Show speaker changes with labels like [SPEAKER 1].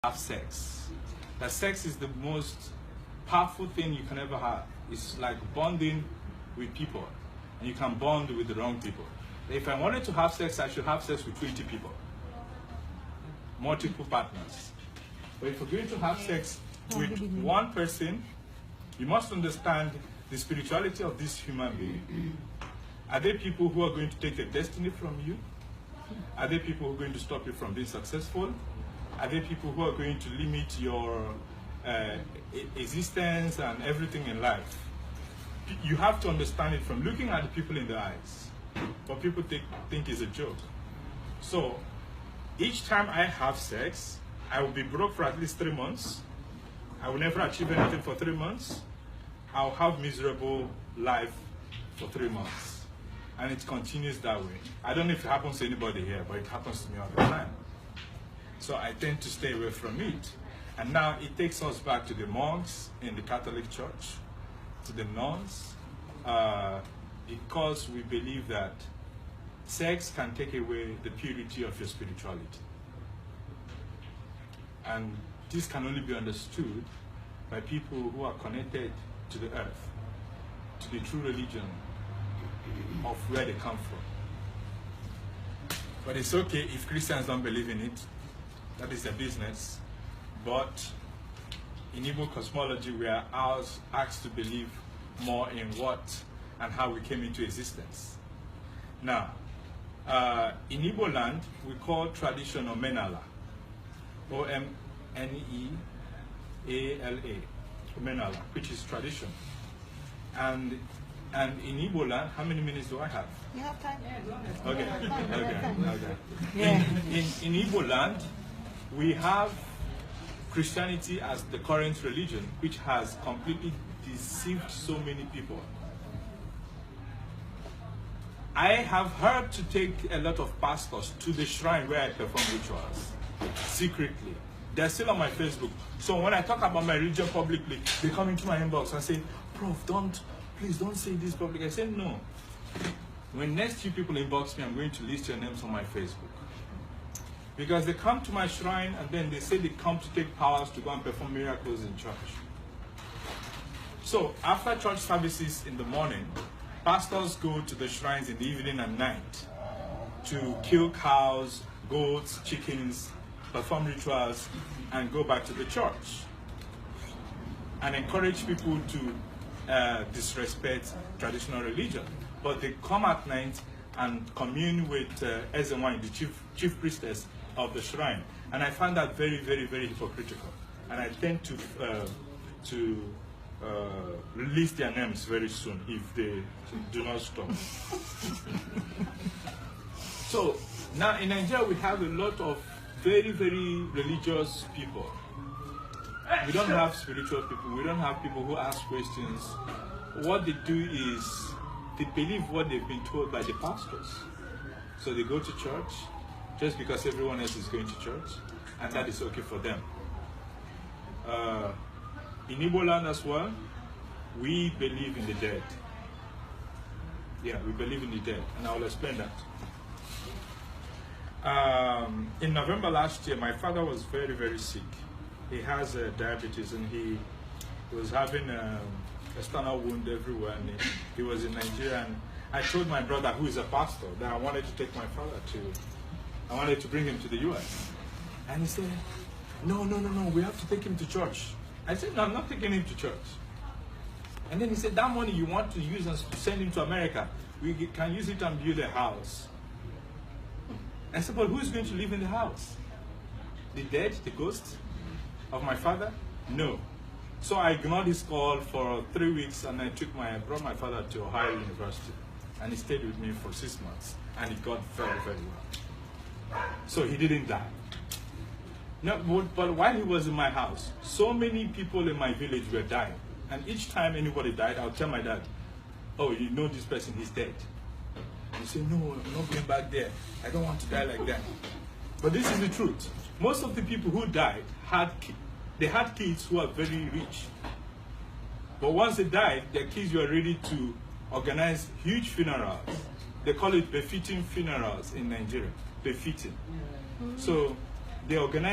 [SPEAKER 1] have sex. That sex is the most powerful thing you can ever have. It's like bonding with people, and you can bond with the wrong people. If I wanted to have sex, I should have sex with 20 people, multiple partners. But if you're going to have sex with one person, you must understand the spirituality of this human being. Are there people who are going to take your destiny from you? Are there people who are going to stop you from being successful? Are there people who are going to limit your existence and everything in life? You have to understand it from looking at the people in the eyes. What people think is a joke. So, each time I have sex, I will be broke for at least 3 months. I will never achieve anything for 3 months. I'll have miserable life for 3 months. And it continues that way. I don't know if it happens to anybody here, but it happens to me all the time. So I tend to stay away from it. And now it takes us back to the monks in the Catholic Church, to the nuns, because we believe that sex can take away the purity of your spirituality. And this can only be understood by people who are connected to the earth, to the true religion of where they come from. But it's okay if Christians don't believe in it. That is their business. But in Igbo cosmology, we are asked to believe more in what and how we came into existence. Now, in Igbo land, we call tradition Omenala. O-M-N-E-A-L-A. Omenala, which is tradition. And in Igbo land, how many minutes do I have?
[SPEAKER 2] You have time.
[SPEAKER 1] Okay. Yeah. In Igbo land, we have Christianity as the current religion, which has completely deceived so many people. I have heard to take a lot of pastors to the shrine where I perform rituals, secretly. They're still on my Facebook. So when I talk about my religion publicly, they come into my inbox and say, Prof, please don't say this publicly. I say, no. When next few people inbox me, I'm going to list your names on my Facebook. Because they come to my shrine and then they say they come to take powers to go and perform miracles in church. So after church services in the morning, pastors go to the shrines in the evening and night to kill cows, goats, chickens, perform rituals, and go back to the church. And encourage people to disrespect traditional religion. But they come at night and commune with Ezenwine, the chief priestess of the shrine. And I find that very, very, very hypocritical. And I tend to release their names very soon if they do not stop. So now in Nigeria we have a lot of very, very religious people. We don't have spiritual people. We don't have people who ask questions. What they do is they believe what they've been told by the pastors. So they go to church just because everyone else is going to church, and that is okay for them. In Igbo land as well, we believe in the dead. Yeah, we believe in the dead, and I will explain that. In November last year, my father was very, very sick. He has diabetes, and he was having a external wound everywhere, and he was in Nigeria. And I told my brother, who is a pastor, that I wanted to take my father I wanted to bring him to the US. And he said, no, we have to take him to church. I said, no, I'm not taking him to church. And then he said, that money you want to use and to send him to America, we can use it and build a house. I said, but who's going to live in the house? The dead, the ghost of my father? No. So I ignored his call for 3 weeks, and I brought my father to Ohio University. And he stayed with me for 6 months. And he got very, very well. So he didn't die. No, but while he was in my house, so many people in my village were dying. And each time anybody died, I would tell my dad, oh, you know this person, he's dead. He said, no, I'm not going back there. I don't want to die like that. But this is the truth. Most of the people who died had kids who are very rich. But once they died, their kids were ready to organize huge funerals. They call it befitting funerals in Nigeria. Befitting. So they organize